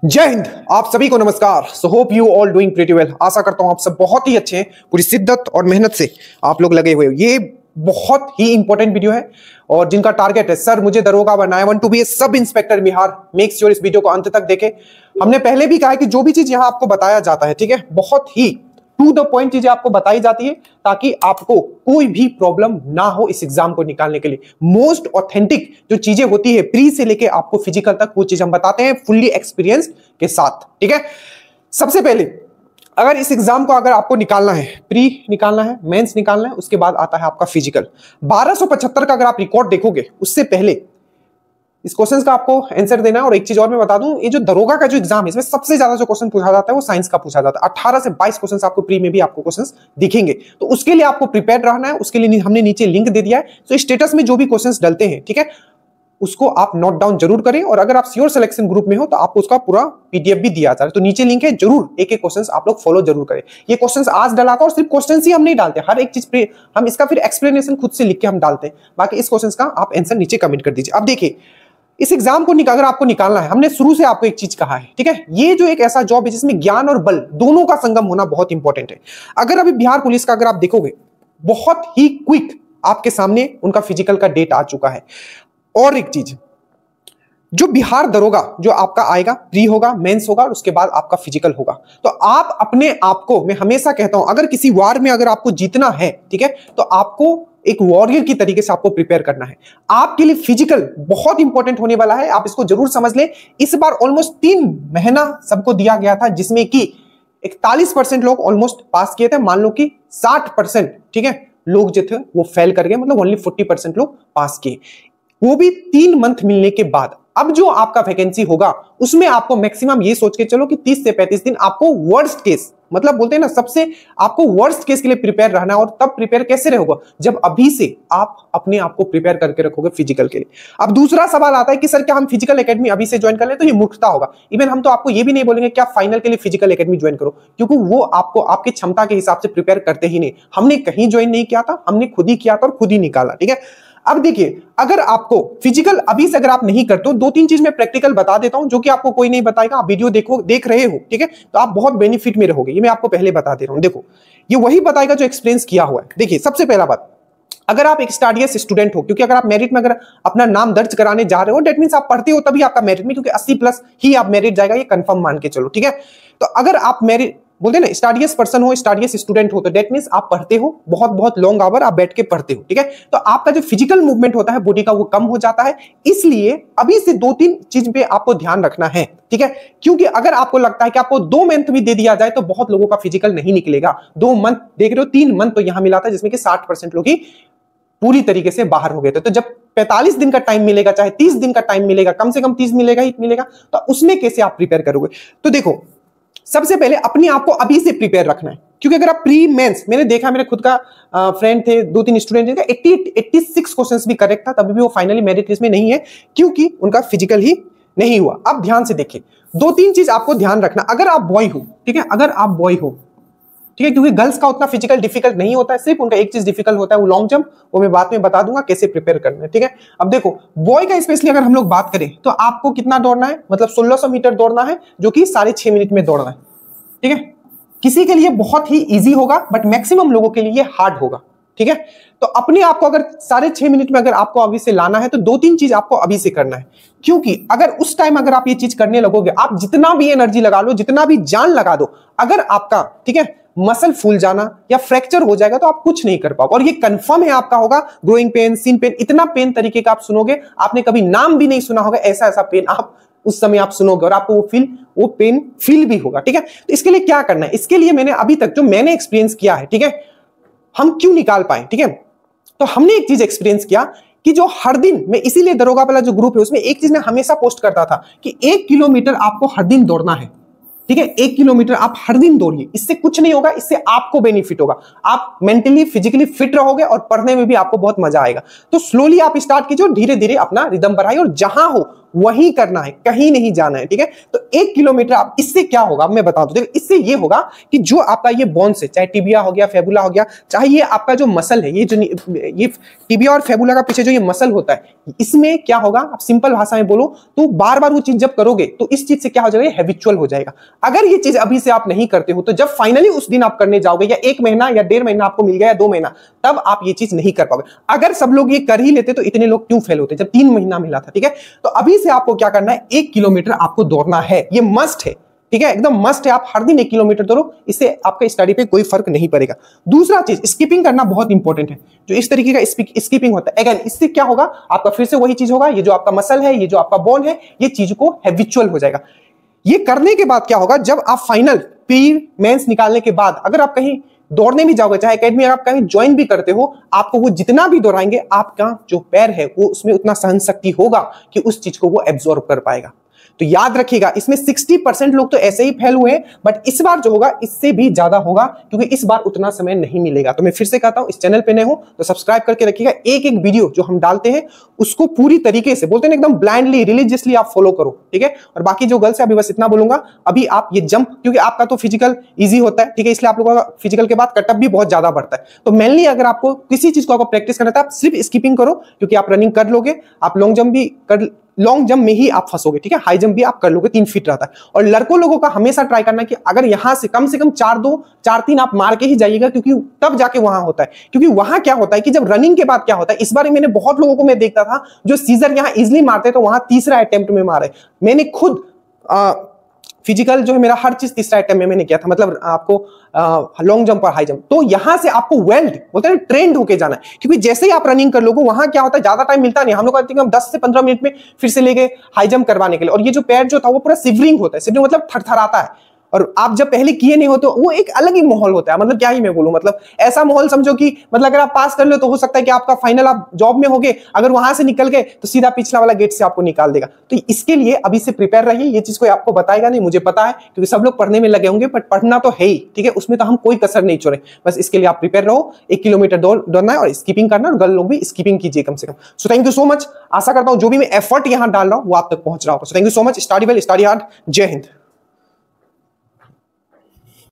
जय हिंद, आप सभी को नमस्कार। So hope you all doing pretty well. आशा करता हूं आप सब बहुत ही अच्छे हैं, पूरी शिद्दत और मेहनत से आप लोग लगे हुए हो। ये बहुत ही इंपॉर्टेंट वीडियो है और जिनका टारगेट है सर मुझे दरोगा बनना है, I want to be a sub inspector Bihar, make sure इस वीडियो को अंत तक देखें। हमने पहले भी कहा है कि जो भी चीज यहां आपको बताया जाता है, ठीक है, बहुत ही टू द पॉइंट चीजें आपको बताई जाती है ताकि आपको कोई भी प्रॉब्लम ना हो इस एग्जाम को निकालने के लिए। मोस्ट ऑथेंटिक जो चीजें होती है प्री से लेके आपको फिजिकल तक वो चीज हम बताते हैं फुल्ली एक्सपीरियंस के साथ, ठीक है। सबसे पहले अगर इस एग्जाम को अगर आपको निकालना है, प्री निकालना है, मेंस निकालना है, उसके बाद आता है आपका फिजिकल। 1275 का अगर आप रिकॉर्ड देखोगे उससे पहले इस क्वेश्चन का आपको आंसर देना है। और एक चीज और मैं बता दूं, ये जो दरोगा का जो एग्जाम है इसमें सबसे ज्यादा जो क्वेश्चन पूछा जाता है वो साइंस का पूछा जाता है। 18 से 22 क्वेश्चन आपको प्री में भी आपको क्वेश्चन दिखेंगे, तो उसके लिए आपको प्रिपेयर रहना है। उसके लिए हमने नीचे लिंक दे दिया है, तो स्टेटस में जो भी क्वेश्चन डलते हैं, ठीक है, उसको आप नोट डाउन जरूर करें। और अगर आप श्योर सिलेक्शन ग्रुप में हो तो आपको उसका पूरा पीडीएफ भी दिया जाता है, तो नीचे लिंक है, जरूर एक एक क्वेश्चन आप लोग फॉलो जरूर करें। ये क्वेश्चन आज डाला था और सिर्फ क्वेश्चन ही हम नहीं डालते, हर एक चीज हम इसका फिर एक्सप्लेनेशन खुद से लिख के हम डालते हैं। बाकी इस क्वेश्चन का आप आंसर नीचे कमेंट कर दीजिए। अब देखिए, इस एग्जाम को अगर आपको निकालना है, हमने शुरू से आपको एक चीज कहा है, ठीक है, ये जो एक ऐसा जॉब है जिसमें ज्ञान और बल दोनों का संगम होना बहुत इंपॉर्टेंट है। अगर अभी बिहार पुलिस का अगर आप देखोगे, बहुत ही क्विक आपके सामने उनका फिजिकल का डेट आ चुका है। और एक चीज, जो बिहार दरोगा जो आपका आएगा, प्री होगा, मेंस होगा, उसके बाद आपका फिजिकल होगा। तो आप अपने आप को, मैं हमेशा कहता हूं, अगर किसी वार में अगर आपको जीतना है, ठीक है, तो आपको एक वॉरियर की तरीके से आपको प्रिपेयर करना है। आपके लिए फिजिकल बहुत इंपॉर्टेंट होने वाला है, आप इसको जरूर समझ लें। इस बार ऑलमोस्ट 3 महीना सबको दिया गया था, जिसमें कि 41% लोग ऑलमोस्ट पास किए थे। मान लो कि 60%, ठीक है, लोग जो थे वो फेल कर गए, मतलब ओनली 40% लोग पास किए, वो भी 3 मंथ मिलने के बाद। अब जो आपका वैकेंसी होगा उसमें आपको मैक्सिमम ये सोच के चलो कि 30 से 35 दिन आपको वर्स्ट केस, मतलब बोलते हैं ना, सबसे आपको वर्स्ट केस के लिए प्रिपेयर रहना है। और तब प्रिपेयर कैसे रहोगे, जब अभी से आप अपने आप को प्रिपेयर करके रखोगे फिजिकल के लिए। अब दूसरा सवाल आता है कि सर क्या हम फिजिकल एकेडमी अभी से ज्वाइन कर लें, तो ये मूर्खता होगा। इवन हम तो आपको ये भी नहीं बोलेंगे कि आप फाइनल के लिए फिजिकल एकेडमी ज्वाइन करो, क्योंकि वो आपको आपकी क्षमता के हिसाब से प्रिपेयर करते ही नहीं। हमने कहीं ज्वाइन नहीं किया था, हमने खुद ही किया था और खुद ही निकाला, ठीक है। अब देखिए, अगर आपको फिजिकल अभी से अगर आप नहीं करते हो, 2-3 चीज मैं प्रैक्टिकल बता देता हूं जो कि आपको कोई नहीं बताएगा। आप वीडियो देख रहे हो, ठीक है, तो आप बहुत बेनिफिट में रहोगे। ये मैं आपको पहले बता दे रहा हूं। देखो, ये वही बताएगा जो एक्सपीरियंस किया हुआ है। देखिए, सबसे पहला बात, अगर आप एक स्टडीज स्टूडेंट हो, क्योंकि अगर आप मेरिट में अगर अपना नाम दर्ज कराने जा रहे हो, डेट मींस आप पढ़ते हो तभी आपका मेरिट में, क्योंकि 80+ ही आप मेरिट जाएगा, ये कंफर्म मान के चलो, ठीक है। तो अगर आप मेरिट बोलते हैं ना, स्टडीज पर्सन हो, स्टडीज स्टूडेंट हो, तो डेट मींस आप पढ़ते हो, बहुत बहुत लॉन्ग आवर आप बैठ के पढ़ते हो, ठीक है। तो आपका जो फिजिकल मूवमेंट होता है बॉडी का वो कम हो जाता है। इसलिए अभी से 2-3 चीज पे आपको ध्यान रखना है, ठीक है। क्योंकि अगर आपको लगता है कि आपको 2 मंथ भी दे दिया जाए तो बहुत लोगों का फिजिकल नहीं निकलेगा। 2 मंथ देख रहे हो, 3 मंथ तो यहां मिला था, जिसमें कि 60% लोग ही पूरी तरीके से बाहर हो गए थे। तो जब 45 दिन का टाइम मिलेगा, चाहे 30 दिन का टाइम मिलेगा, कम से कम 30 मिलेगा ही मिलेगा, तो उसमें कैसे आप प्रिपेयर करोगे। तो देखो, सबसे पहले अपने आप को अभी से प्रिपेयर रखना है। क्योंकि अगर आप प्री मेंस, मैंने देखा, मेरे खुद का फ्रेंड थे, 2-3 स्टूडेंट थे, 86 क्वेश्चंस भी करेक्ट था, तभी भी वो फाइनली मेरिट लिस्ट में नहीं है, क्योंकि उनका फिजिकल ही नहीं हुआ। अब ध्यान से देखिए, 2-3 चीज आपको ध्यान रखना। अगर आप बॉय हो, ठीक है, अगर आप बॉय हो, ठीक है, क्योंकि गर्ल्स का उतना फिजिकल डिफिकल्ट नहीं होता है, सिर्फ उनका एक चीज डिफिकल्ट होता है, वो लॉन्ग जंप, वो मैं बाद में बता दूंगा कैसे प्रिपेयर करना है, ठीक है। अब देखो, बॉय का स्पेशली अगर हम लोग बात करें तो आपको कितना दौड़ना है, मतलब 1600 मीटर दौड़ना है, जो कि 6.5 मिनट में दौड़ना है, ठीक है। किसी के लिए बहुत ही इजी होगा, बट मैक्सिमम लोगों के लिए हार्ड होगा, ठीक है। तो अपने आप को अगर 6.5 मिनट में अगर आपको अभी से लाना है, तो 2-3 चीज आपको अभी से करना है। क्योंकि अगर उस टाइम अगर आप ये चीज करने लगोगे, आप जितना भी एनर्जी लगा लो, जितना भी जान लगा दो, अगर आपका, ठीक है, मसल फूल जाना या फ्रैक्चर हो जाएगा तो आप कुछ नहीं कर पाओगे। और ये कंफर्म है आपका होगा, ग्रोइंग पेन, सीन पेन, इतना पेन तरीके का आप सुनोगे, आपने कभी नाम भी नहीं सुना होगा, ऐसा ऐसा पेन आप उस समय आप सुनोगे और आपको वो पेन फील भी होगा, ठीक है। तो इसके लिए क्या करना है, इसके लिए मैंने अभी तक जो मैंने एक्सपीरियंस किया है, ठीक है, हम क्यों निकाल पाए, ठीक है। तो हमने एक चीज एक्सपीरियंस किया कि जो हर दिन, मैं इसीलिए दरोगा वाला जो ग्रुप है उसमें एक चीज मैं हमेशा पोस्ट करता था कि 1 किलोमीटर आपको हर दिन दौड़ना है, ठीक है। 1 किलोमीटर आप हर दिन दौड़िए, इससे कुछ नहीं होगा, इससे आपको बेनिफिट होगा, आप मेंटली फिजिकली फिट रहोगे और पढ़ने में भी आपको बहुत मजा आएगा। तो स्लोली आप स्टार्ट कीजिए, धीरे धीरे अपना रिदम बढ़ाइए, और जहां हो वही करना है, कहीं नहीं जाना है, ठीक है। तो 1 किलोमीटर आप, इससे क्या होगा मैं बता दूं, देखो इससे ये होगा कि जो आपका ये बोन्स है, चाहे टिबिया हो गया, फेबुला हो गया, चाहे ये आपका जो मसल है, ये टिबिया और फेबुला का पीछे जो ये मसल होता है, इसमें क्या होगा, आप सिंपल भाषा में बोलो तो बार बार वो चीज जब करोगे तो इस चीज से क्या हो जाएगा, हैबिचुअल हो जाएगा। अगर ये चीज अभी से आप नहीं करते हो तो जब फाइनली उस दिन आप करने जाओगे, या 1 महीना या 1.5 महीना आपको मिल गया या 2 महीना, तब आप ये चीज नहीं कर पाओगे। अगर सब लोग ये कर ही लेते तो इतने लोग क्यों फेल होते जब 3 महीना मिला था, ठीक है। तो अभी से आपको क्या करना है, 1 किलोमीटर आपको दौड़ना है, ये मस्ट है, ठीक है, एकदम मस्ट है। आप हर दिन 1 किलोमीटर दौड़ो, इससे आपका स्टडी पे कोई फर्क नहीं पड़ेगा। दूसरा चीज, स्किपिंग करना बहुत इंपॉर्टेंट है। जो इस तरीके का स्किपिंग होता है, अगेन इससे क्या होगा, आपका फिर से वही चीज होगा, ये जो आपका मसल है, ये जो आपका बोन है, ये चीज को हैबिचुअल हो जाएगा। ये करने के बाद क्या होगा, जब आप फाइनल पी मेंस निकालने के बाद अगर आप कहीं दौड़ने भी जाओगे, चाहे एकेडमी अगर आप कहीं ज्वाइन भी करते हो, आपको वो जितना भी दौड़ाएंगे, आपका जो पैर है वो उसमें उतना सहन शक्ति होगा कि उस चीज को वो एब्जॉर्ब कर पाएगा। तो याद रखिएगा, इसमें 60% लोग तो ऐसे ही फेल हुए हैं, बट इस बार जो होगा इससे भी ज्यादा होगा, क्योंकि इस बार उतना समय नहीं मिलेगा। तो मैं फिर से कहता हूं, इस चैनल पे नए हो तो सब्सक्राइब करके रखिएगा। एक एक वीडियो जो हम डालते हैं उसको पूरी तरीके से, बोलते हैं एकदम ब्लाइंडली, रिलीजियसली आप फॉलो करो, ठीक है। और बाकी जो गर्ल्स है, अभी बस इतना बोलूंगा, अभी आप ये जंप, क्योंकि आपका तो फिजिकल ईजी होता है, ठीक है, इसलिए आप लोगों का फिजिकल के बाद कटअप भी बहुत ज्यादा बढ़ता है। तो मेनली अगर आपको किसी चीज को प्रैक्टिस करना था, आप सिर्फ स्किपिंग करो, क्योंकि आप रनिंग कर लोगे, आप लॉन्ग जंप भी कर, लॉन्ग जंप में ही आप फंसोगे, ठीक है। हाई जंप भी आप कर लोगे, 3 फीट रहता है। और लड़कों लोगों का हमेशा ट्राई करना कि अगर यहां से कम 4-2 4-3 आप मार के ही जाइएगा, क्योंकि तब जाके वहां होता है। क्योंकि वहां क्या होता है कि जब रनिंग के बाद क्या होता है, इस बार मैंने बहुत लोगों को मैं देखता था जो सीजर यहां इजिली मारते तो वहां तीसरा अटेम्प्ट में मारे। मैंने खुद फिजिकल जो है मेरा हर चीज तीसरा अटेम्प्ट में मैंने किया था, मतलब आपको लॉन्ग जंप और हाई जंप। तो यहां से आपको वेल्ड बोलते हैं ट्रेंड होके जाना है, क्योंकि जैसे ही आप रनिंग कर लोगे वहां क्या होता है, ज्यादा टाइम मिलता नहीं। हम लोग कहते हैं हम 10 से 15 मिनट में फिर से ले गए हाई जंप करवाने के लिए, और ये जो पैर जो था वो पूरा सिवरिंग होता है, सिवरिंग मतलब थरथराता है। और आप जब पहले किए नहीं हो तो वो एक अलग ही माहौल होता है, मतलब क्या ही मैं बोलूं, मतलब ऐसा माहौल समझो कि मतलब अगर आप पास कर लो तो हो सकता है कि आपका फाइनल आप जॉब में होगे, अगर वहां से निकल गए तो सीधा पिछला वाला गेट से आपको निकाल देगा। तो इसके लिए अभी से प्रिपेयर रहिए। ये चीज कोई आपको बताएगा नहीं, मुझे पता है, क्योंकि सब लोग पढ़ने में लगे होंगे, बट पढ़ना तो है ही, ठीक है, उसमें तो हम कोई कसर नहीं छोड़े। बस इसके लिए आप प्रिपेयर रहो, 1 किलोमीटर दौड़ना है और स्किपिंग करना, और गर्ल लोग भी स्किपिंग कीजिए कम से कम। So thank you so much. आशा करता हूं जो भी मैं एफर्ट यहां डाल रहा हूं वो आप तक पहुंच रहा होगा। सो thank you so much. Study well, study hard. जय हिंद।